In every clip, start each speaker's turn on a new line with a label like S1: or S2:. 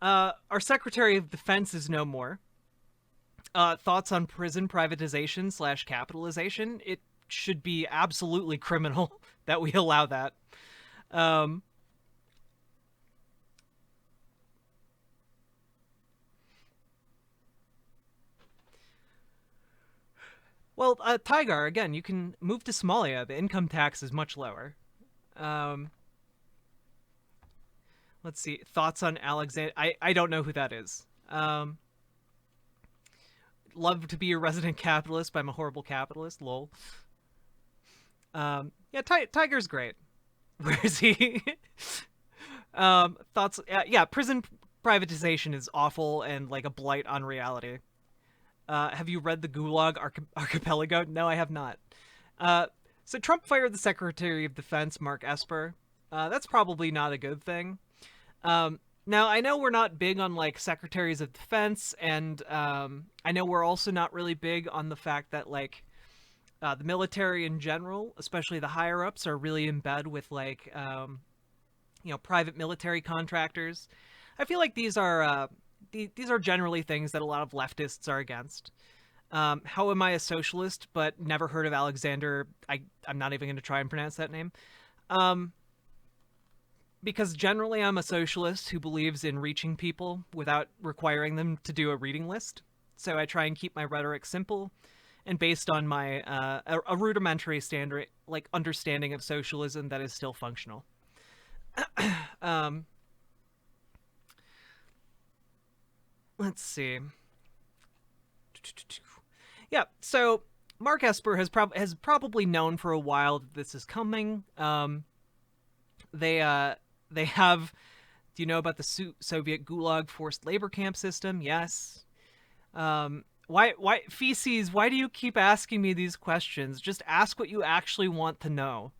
S1: Our Secretary of Defense is no more. Thoughts on prison privatization slash capitalization? It should be absolutely criminal that we allow that. Um, well, Tigar, again, you can move to Somalia. The income tax is much lower. Um, let's see. Thoughts on Alexander? I don't know who that is. Love to be a resident capitalist, but I'm a horrible capitalist. Lol. Yeah, Tiger's great. Where is he? Thoughts? Yeah, prison privatization is awful and like a blight on reality. Have you read the Gulag Archipelago? No, I have not. Uh, so Trump fired the Secretary of Defense, Mark Esper. That's probably not a good thing. Now I know we're not big on like secretaries of defense, and I know we're also not really big on the fact that like the military in general, especially the higher ups, are really in bed with like private military contractors. I feel like these are generally things that a lot of leftists are against. How am I a socialist but never heard of Alexander? I'm not even going to try and pronounce that name. Um, because generally I'm a socialist who believes in reaching people without requiring them to do a reading list. So I try and keep my rhetoric simple and based on my a rudimentary standard like understanding of socialism that is still functional. um, let's see. Yeah, so Mark Esper has probably known for a while that this is coming. They they have. Do you know about the Soviet Gulag forced labor camp system? Yes. Why feces? Why do you keep asking me these questions? Just ask what you actually want to know.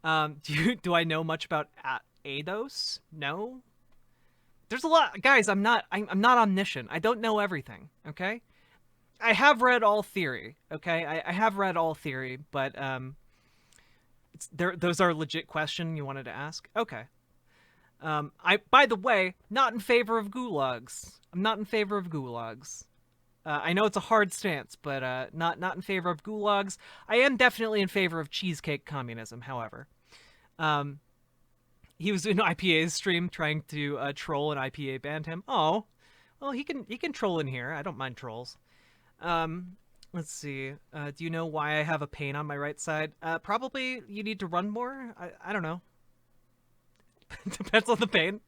S1: Do I know much about ADOS? No. There's a lot, guys. I'm not omniscient. I don't know everything. Okay. I have read all theory. Okay. I have read all theory, but those are legit questions you wanted to ask. Okay. I by the way, not in favor of gulags. I'm not in favor of gulags. I know it's a hard stance, but not in favor of gulags. I am definitely in favor of cheesecake communism. However, um, he was in IPA's stream trying to troll, and IPA banned him. Oh, well, he can troll in here. I don't mind trolls. Um, let's see. Do you know why I have a pain on my right side? Probably you need to run more. I don't know. Depends on the pain.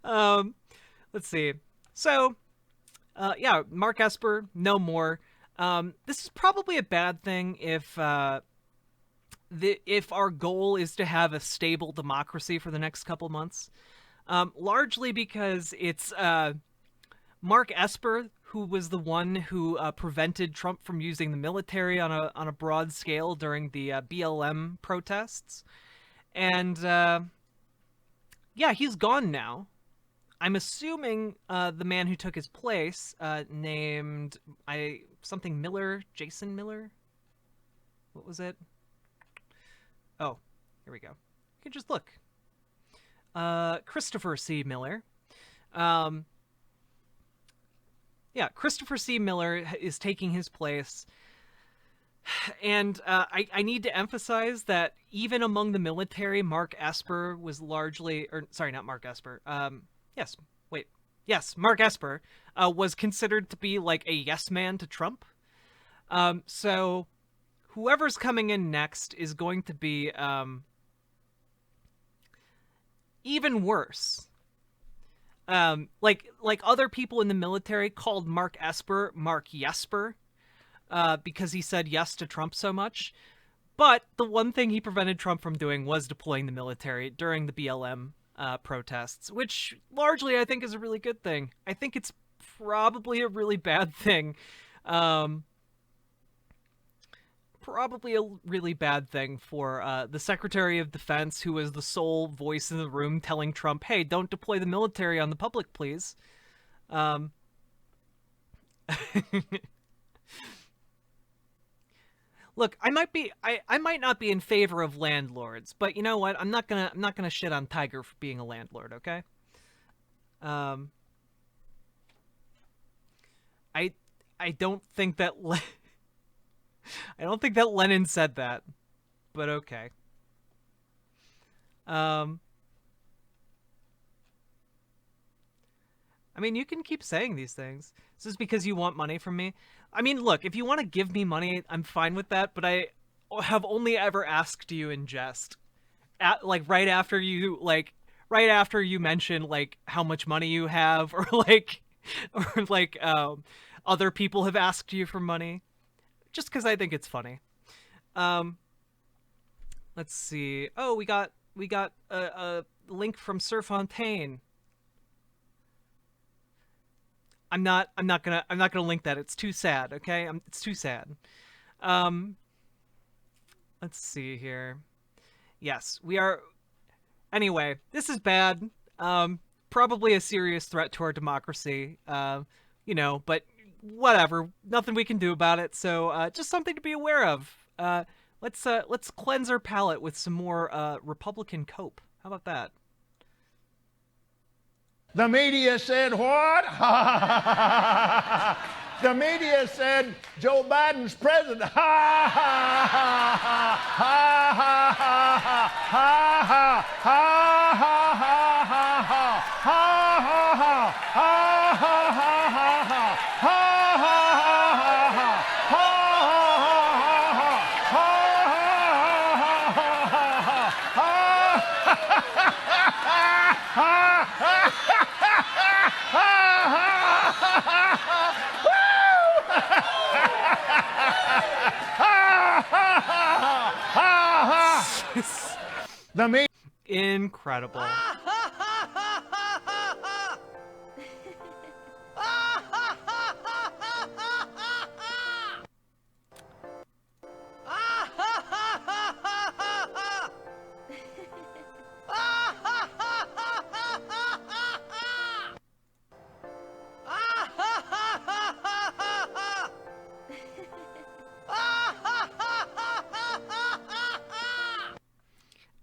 S1: Um, let's see. So, yeah, Mark Esper, no more. This is probably a bad thing if our goal is to have a stable democracy for the next couple months. Largely because it's Mark Esper who was the one who prevented Trump from using the military on a broad scale during the BLM protests, and yeah, he's gone now. I'm assuming the man who took his place, named I something Miller, Jason Miller. What was it? Oh, here we go. You can just look. Christopher C. Miller. Um, yeah, Christopher C. Miller is taking his place. And I need to emphasize that even among the military, Mark Esper was largely, or sorry, not Mark Esper. Yes, wait, yes, Mark Esper was considered to be like a yes man to Trump. So whoever's coming in next is going to be even worse. Like other people in the military called Mark Esper Mark Yesper because he said yes to Trump so much. But the one thing he prevented Trump from doing was deploying the military during the BLM protests, which largely I think is a really good thing. I think it's probably a really bad thing. Um, Probably a really bad thing for the Secretary of Defense, who was the sole voice in the room telling Trump, hey, don't deploy the military on the public, please. Um, Look, I might not be in favor of landlords, but you know what? I'm not gonna shit on Tiger for being a landlord, okay? Um, I I don't think that I don't think that Lenin said that, but okay. Um, I mean, you can keep saying these things. Is this because you want money from me? I mean, look, if you want to give me money, I'm fine with that, but I have only ever asked you in jest. Like right after you mention like how much money you have or like other people have asked you for money just cuz I think it's funny. Um let's see. Oh, we got a link from Sir Fontaine. I'm not gonna link that. It's too sad. Okay, it's too sad. Um, let's see here. Yes, we are. Anyway, this is bad. Probably a serious threat to our democracy. But whatever. Nothing we can do about it. So just something to be aware of. Let's cleanse our palate with some more Republican cope. How about that?
S2: The media said what? The media said Joe Biden's president. Ha ha ha ha ha ha ha ha The me
S1: Incredible.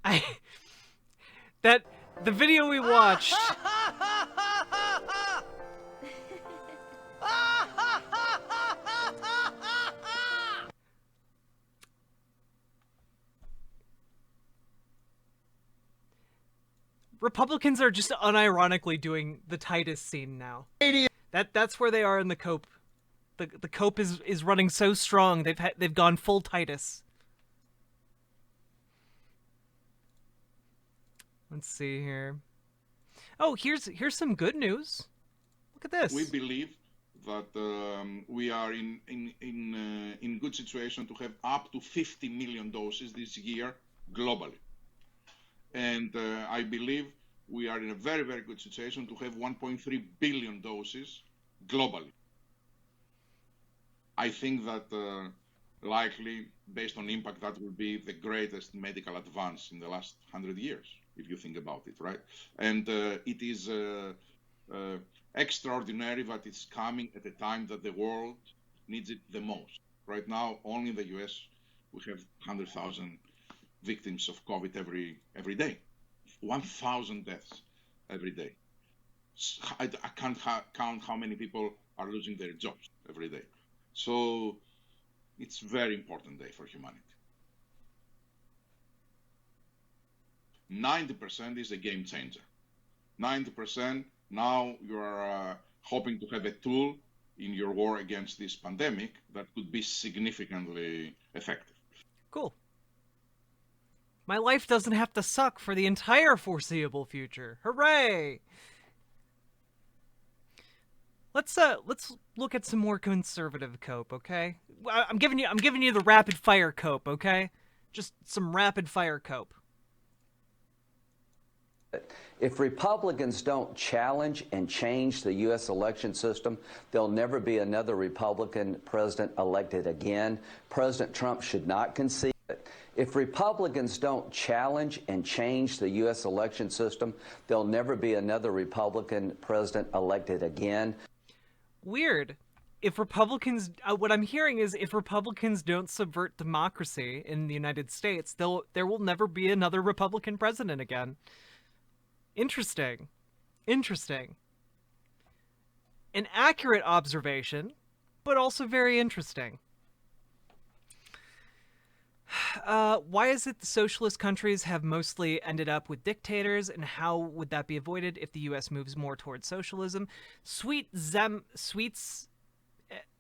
S1: I that the video we watched Republicans are just unironically doing the Titus scene now. That's where they are in the cope. The cope is running so strong. They've gone full Titus. Let's see here. Oh, here's some good news. Look at this.
S3: We believe that we are in good situation to have up to 50 million doses this year globally. And I believe we are in a very, very good situation to have 1.3 billion doses globally. I think that likely, based on impact, that will be the greatest medical advance in the last 100 years, if you think about it, right? And it is extraordinary that it's coming at a time that the world needs it the most. Right now, only in the US, we have 100,000 victims of COVID every day, 1,000 deaths every day. I can't count how many people are losing their jobs every day. So it's a very important day for humanity. 90% is a game changer. 90%, now you are hoping to have a tool in your war against this pandemic that could be significantly effective.
S1: Cool. My life doesn't have to suck for the entire foreseeable future. Hooray! Let's look at some more conservative cope, okay? I'm giving you the rapid fire cope, okay? Just some rapid fire cope.
S4: If Republicans don't challenge and change the U.S. election system, there'll never be another Republican president elected again. President Trump should not concede. If Republicans don't challenge and change the U.S. election system, there'll never be another Republican president elected again.
S1: Weird. If Republicans, what I'm hearing is if Republicans don't subvert democracy in the United States, there will never be another Republican president again. Interesting. Interesting. An accurate observation, but also very interesting. Why is it the socialist countries have mostly ended up with dictators, and how would that be avoided if the U.S. moves more towards socialism? Sweets,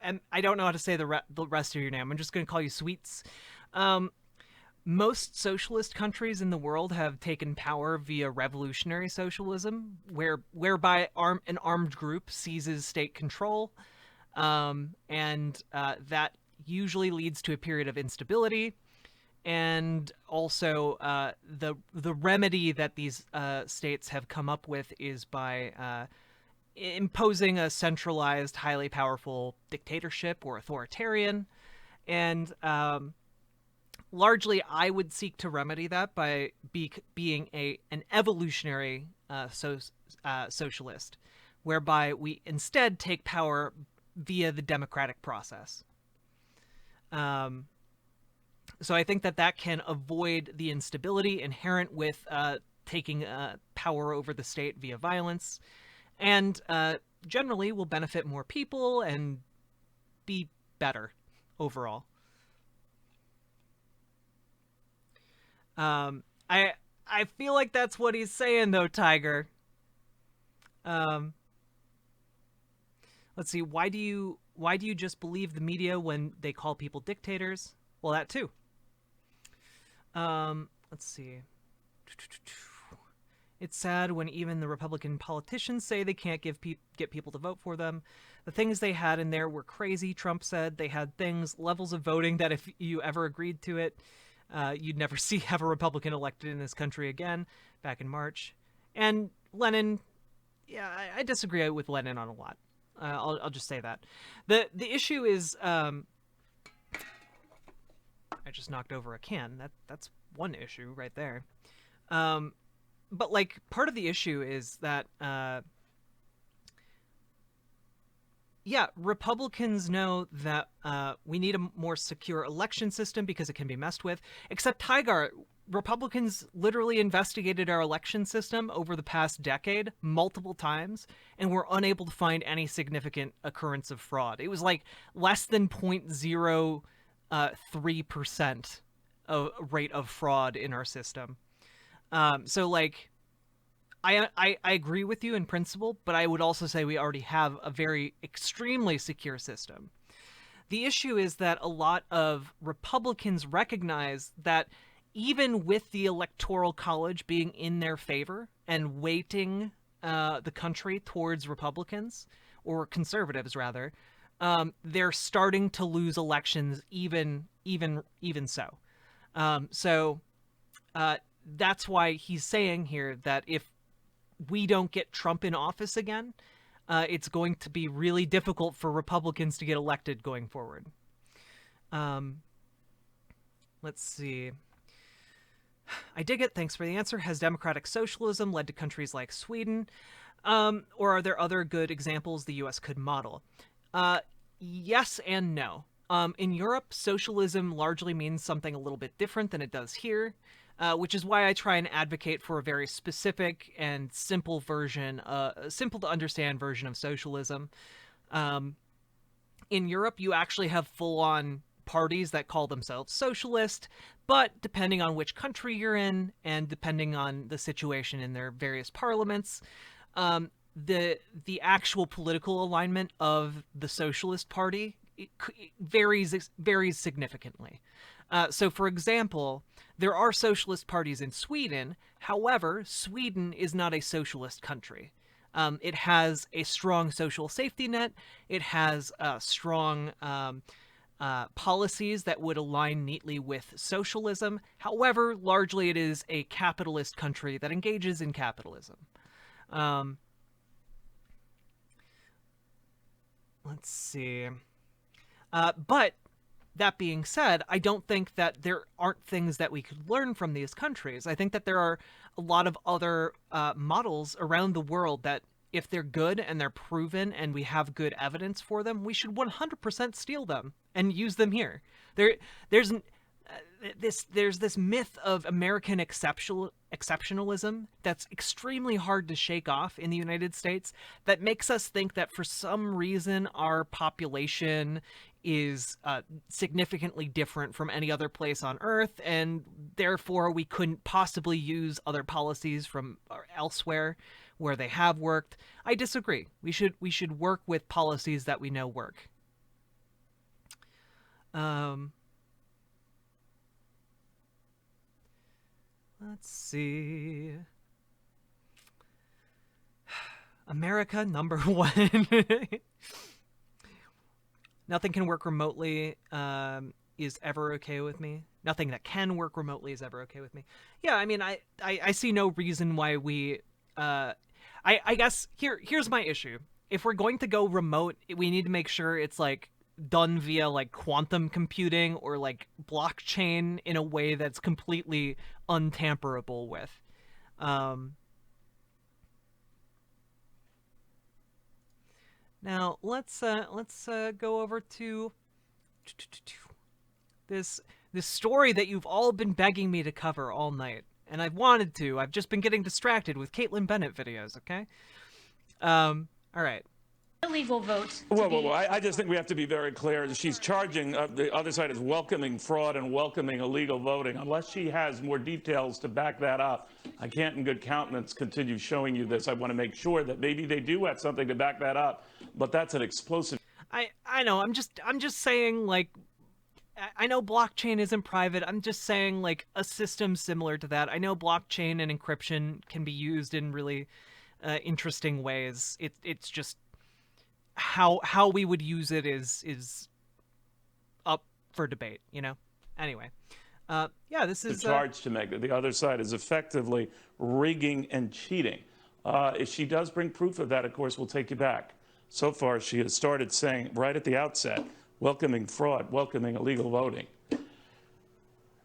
S1: and I don't know how to say the rest of your name. I'm just going to call you Sweets. Most socialist countries in the world have taken power via revolutionary socialism, whereby an armed group seizes state control, and that usually leads to a period of instability. And also, the remedy that these states have come up with is by imposing a centralized, highly powerful dictatorship or authoritarian. And largely, I would seek to remedy that by being an evolutionary socialist, whereby we instead take power via the democratic process. So I think that can avoid the instability inherent with taking power over the state via violence, and generally will benefit more people and be better overall. I feel like that's what he's saying though, Tiger. Let's see. Why do you just believe the media when they call people dictators? Well, that too. Let's see. It's sad when even the Republican politicians say they can't get people to vote for them. The things they had in there were crazy, Trump said. They had levels of voting that if you ever agreed to it, you'd never have a Republican elected in this country again, back in March. And Lenin, yeah, I disagree with Lenin on a lot. I'll just say that. The issue is, I just knocked over a can. That's one issue right there. But like part of the issue is that Republicans know that we need a more secure election system because it can be messed with. Except Tiger, Republicans literally investigated our election system over the past decade multiple times and were unable to find any significant occurrence of fraud. It was like less than 0.03% of rate of fraud in our system. So like, I agree with you in principle, but I would also say we already have a very extremely secure system. The issue is that a lot of Republicans recognize that even with the Electoral College being in their favor and weighting the country towards Republicans, or conservatives rather, they're starting to lose elections even so. So that's why he's saying here that if we don't get Trump in office again, it's going to be really difficult for Republicans to get elected going forward. Let's see. I dig it. Thanks for the answer. Has democratic socialism led to countries like Sweden? Or are there other good examples the U.S. could model? Yes and no. In Europe, socialism largely means something a little bit different than it does here, which is why I try and advocate for a very specific and simple version, simple to understand version of socialism. In Europe, you actually have full-on parties that call themselves socialist, but depending on which country you're in and depending on the situation in their various parliaments, the actual political alignment of the Socialist Party varies significantly. So, for example, there are socialist parties in Sweden. However, Sweden is not a socialist country. It has a strong social safety net. It has strong policies that would align neatly with socialism. However, largely it is a capitalist country that engages in capitalism. Let's see. But that being said, I don't think that there aren't things that we could learn from these countries. I think that there are a lot of other models around the world that, if they're good and they're proven and we have good evidence for them, we should 100% steal them and use them here. there's this myth of American exceptionalism that's extremely hard to shake off in the United States, that makes us think that for some reason our population is significantly different from any other place on Earth, and therefore we couldn't possibly use other policies from elsewhere where they have worked. I disagree. We should work with policies that we know work. Let's see. America number one. Nothing can work remotely is ever okay with me. Nothing that can work remotely is ever okay with me. Yeah, I mean, I see no reason why we... I guess here's my issue. If we're going to go remote, we need to make sure it's, like, done via, like, quantum computing or, like, blockchain in a way that's completely untamperable with. Now let's go over to this story that you've all been begging me to cover all night, and I've wanted to. I've just been getting distracted with Caitlin Bennett videos. Okay. All right.
S5: Illegal vote.
S6: Whoa. I just think we have to be very clear. She's charging, the other side is welcoming fraud and welcoming illegal voting. Unless she has more details to back that up, I can't in good countenance continue showing you this. I want to make sure that maybe they do have something to back that up, but that's an explosive.
S1: I know. I'm just saying, like, I know blockchain isn't private. I'm just saying, like, a system similar to that. I know blockchain and encryption can be used in really interesting ways. It's just how we would use it is up for debate, you know? Anyway, yeah, this is...
S6: The charge to make that the other side is effectively rigging and cheating. If she does bring proof of that, of course, we'll take you back. So far, she has started saying right at the outset, welcoming fraud, welcoming illegal voting.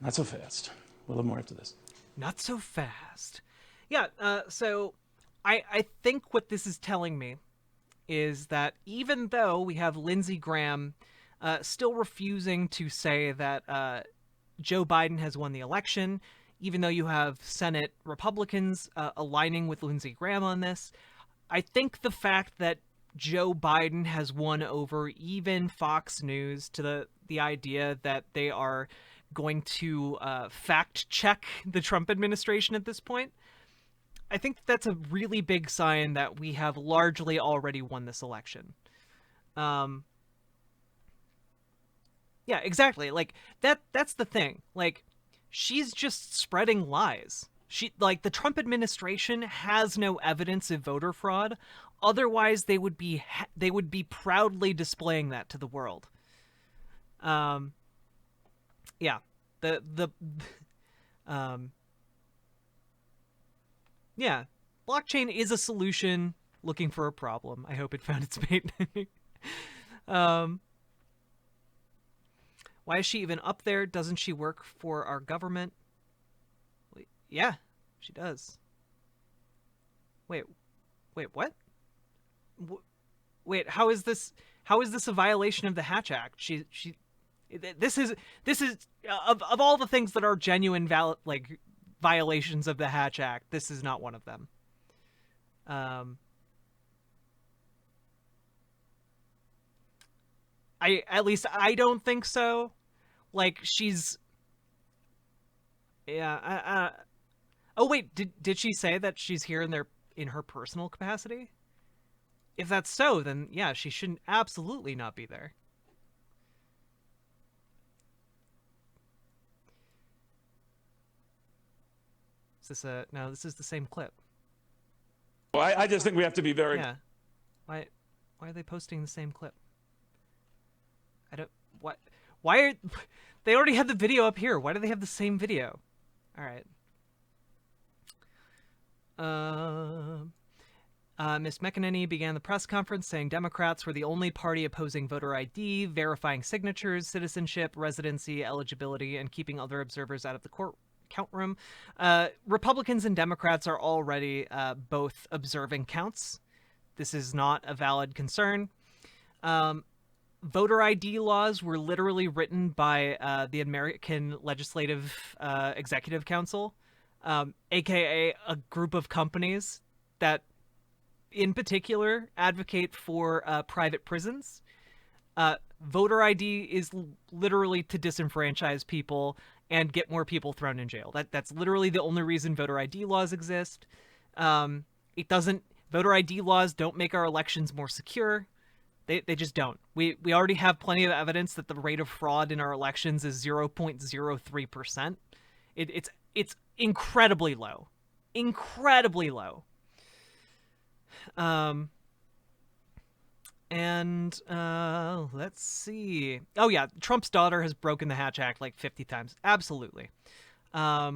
S6: Not so fast. We'll have more after this.
S1: Not so fast. Yeah, so I think what this is telling me is that even though we have Lindsey Graham still refusing to say that Joe Biden has won the election, even though you have Senate Republicans aligning with Lindsey Graham on this, I think the fact that Joe Biden has won over even Fox News to the idea that they are going to fact check the Trump administration at this point, I think that's a really big sign that we have largely already won this election. Yeah, exactly. Like, that's the thing. Like, she's just spreading lies. The Trump administration has no evidence of voter fraud. Otherwise, they would be proudly displaying that to the world. Yeah. Yeah, blockchain is a solution looking for a problem. I hope it found its mate. Why is she even up there? Doesn't she work for our government? Yeah, she does. Wait, what? Wait, how is this a violation of the Hatch Act? This is of all the things that are genuine violations of the Hatch Act, this is not one of them. At least I don't think so. Like, she's... Yeah, oh wait, did she say that she's here in her personal capacity? If that's so, then yeah, she shouldn't absolutely not be there. Is this no, this is the same clip.
S6: Well, I just think we have to be very...
S1: Yeah. Why are they posting the same clip? Why are... They already had the video up here. Why do they have the same video? All right. Ms. McEnany began the press conference saying Democrats were the only party opposing voter ID, verifying signatures, citizenship, residency, eligibility, and keeping other observers out of the count room. Republicans and Democrats are already both observing counts. This is not a valid concern. voter ID laws were literally written by the American Legislative Executive Council, aka a group of companies that, in particular, advocate for private prisons. Voter ID is literally to disenfranchise people and get more people thrown in jail. That's literally the only reason voter ID laws exist. It doesn't. Voter ID laws don't make our elections more secure. They just don't. We already have plenty of evidence that the rate of fraud in our elections is 0.03%. It's incredibly low. Incredibly low. And let's see. Oh yeah, Trump's daughter has broken the Hatch Act like 50 times. Absolutely. Yeah,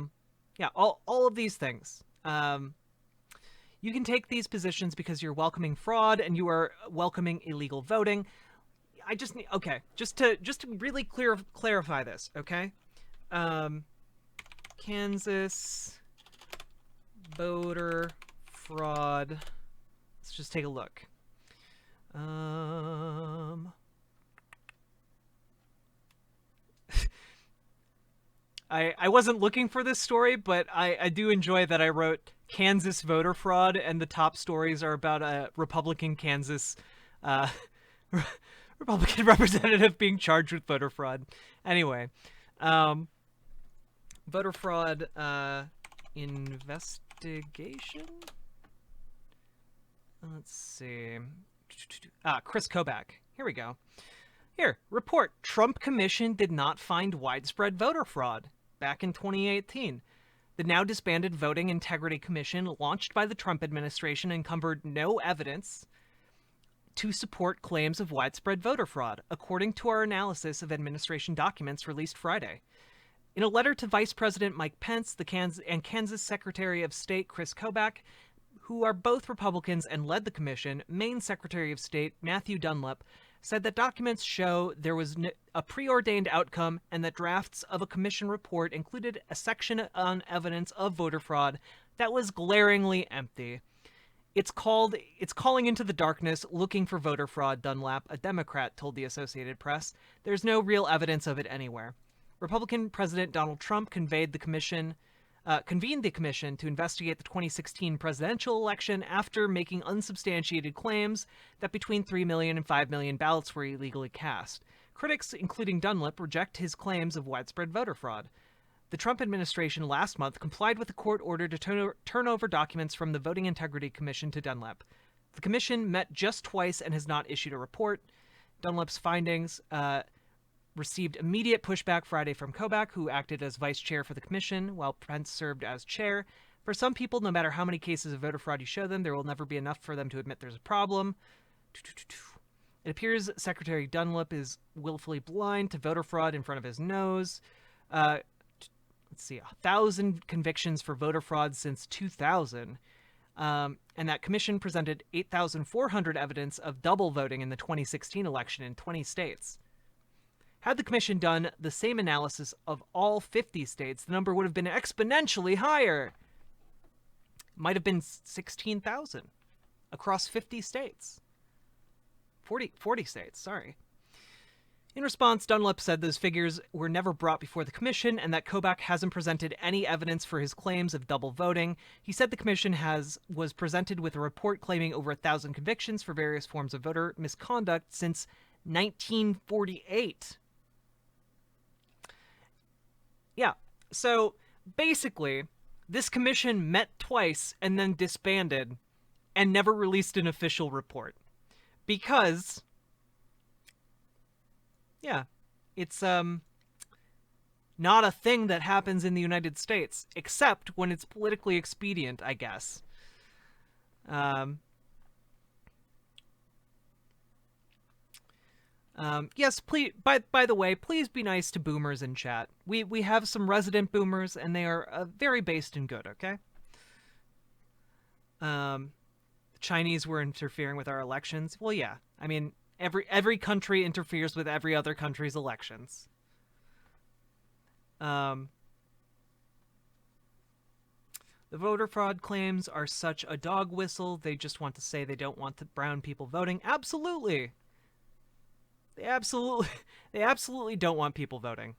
S1: all of these things. You can take these positions because you're welcoming fraud and you are welcoming illegal voting. I just need just to really clarify this, okay? Kansas voter fraud. Let's just take a look. I wasn't looking for this story, but I do enjoy that I wrote Kansas voter fraud, and the top stories are about a Republican Kansas Republican representative being charged with voter fraud. Anyway, voter fraud investigation. Let's see. Chris Kobach. Here we go. Here, report. Trump Commission did not find widespread voter fraud. Back in 2018. The now disbanded Voting Integrity Commission, launched by the Trump administration, uncovered no evidence to support claims of widespread voter fraud, according to our analysis of administration documents released Friday. In a letter to Vice President Mike Pence and Kansas Secretary of State Chris Kobach, who are both Republicans and led the commission, Maine Secretary of State Matthew Dunlap said that documents show there was a preordained outcome and that drafts of a commission report included a section on evidence of voter fraud that was glaringly empty. It's calling into the darkness, looking for voter fraud, Dunlap, a Democrat, told the Associated Press. There's no real evidence of it anywhere. Republican President Donald Trump convened the commission to investigate the 2016 presidential election after making unsubstantiated claims that between 3 million and 5 million ballots were illegally cast. Critics, including Dunlap, reject his claims of widespread voter fraud. The Trump administration last month complied with a court order to turn over documents from the Voting Integrity Commission to Dunlap. The commission met just twice and has not issued a report. Dunlap's findings received immediate pushback Friday from Kobach, who acted as vice chair for the commission, while Pence served as chair. For some people, no matter how many cases of voter fraud you show them, there will never be enough for them to admit there's a problem. It appears Secretary Dunlap is willfully blind to voter fraud in front of his nose. Let's see, 1,000 convictions for voter fraud since 2000. And that commission presented 8,400 evidence of double voting in the 2016 election in 20 states. Had the commission done the same analysis of all 50 states, the number would have been exponentially higher. Might have been 16,000 across 50 states. 40 states, sorry. In response, Dunlap said those figures were never brought before the commission and that Kobach hasn't presented any evidence for his claims of double voting. He said the commission was presented with a report claiming over 1,000 convictions for various forms of voter misconduct since 1948. Yeah, so basically, this commission met twice and then disbanded and never released an official report. Because, yeah, it's not a thing that happens in the United States, except when it's politically expedient, I guess. Yes, please. By the way, please be nice to boomers in chat. We have some resident boomers, and they are very based and good. Okay. The Chinese were interfering with our elections. Well, yeah. I mean, every country interferes with every other country's elections. The voter fraud claims are such a dog whistle. They just want to say they don't want the brown people voting. Absolutely. They absolutely, they absolutely don't want people voting.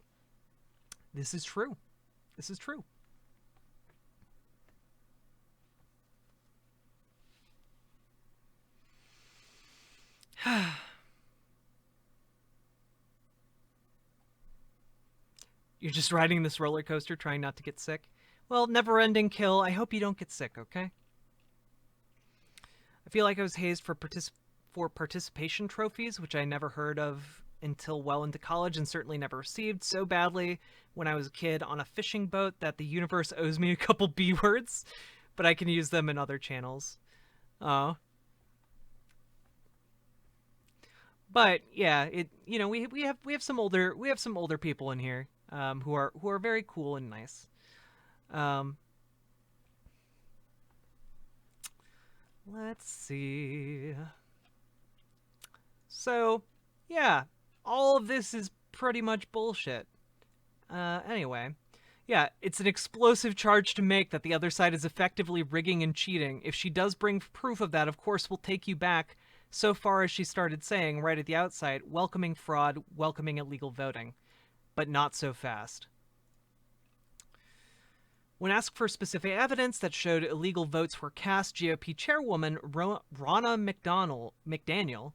S1: This is true. This is true. You're just riding this roller coaster trying not to get sick? Well, never-ending kill. I hope you don't get sick, okay? I feel like I was hazed for participation trophies, which I never heard of until well into college and certainly never received, so badly when I was a kid on a fishing boat that the universe owes me a couple B words, but I can use them in other channels. Oh. But yeah, we have some older people in here who are very cool and nice. Um, let's see. So, yeah, all of this is pretty much bullshit. Anyway, yeah, it's an explosive charge to make that the other side is effectively rigging and cheating. If she does bring proof of that, of course, we'll take you back so far as she started saying right at the outset, welcoming fraud, welcoming illegal voting. But not so fast. When asked for specific evidence that showed illegal votes were cast, GOP chairwoman Ronna McDaniel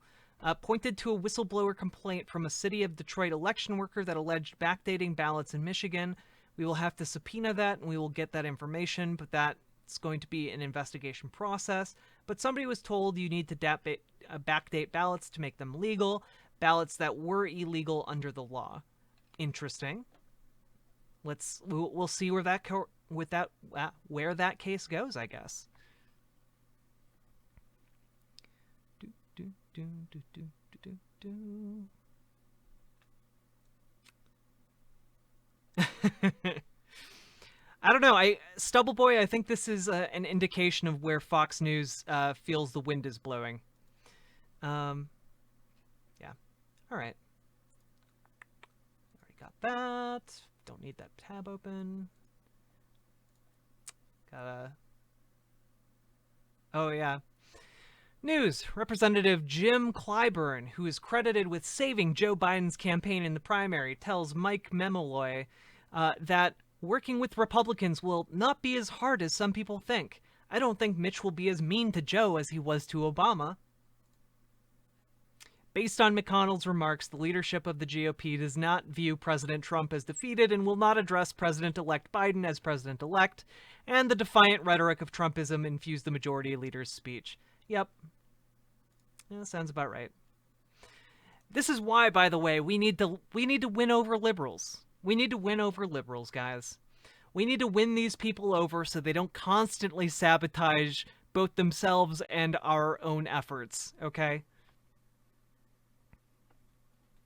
S1: pointed to a whistleblower complaint from a City of Detroit election worker that alleged backdating ballots in Michigan. We will have to subpoena that, and we will get that information, but that's going to be an investigation process. But somebody was told you need to backdate ballots to make them legal, ballots that were illegal under the law. Interesting. We'll see where that case goes, I guess. I don't know. Stubbleboy, I think this is an indication of where Fox News feels the wind is blowing. Yeah. All right. Already got that. Don't need that tab open. Oh, yeah. News. Representative Jim Clyburn, who is credited with saving Joe Biden's campaign in the primary, tells Mike Memoloy that working with Republicans will not be as hard as some people think. I don't think Mitch will be as mean to Joe as he was to Obama. Based on McConnell's remarks, the leadership of the GOP does not view President Trump as defeated and will not address President-elect Biden as president-elect, and the defiant rhetoric of Trumpism infused the majority leader's speech. Yep. Yeah, sounds about right. This is why, by the way, we need to win over liberals. We need to win over liberals, guys. We need to win these people over so they don't constantly sabotage both themselves and our own efforts, okay?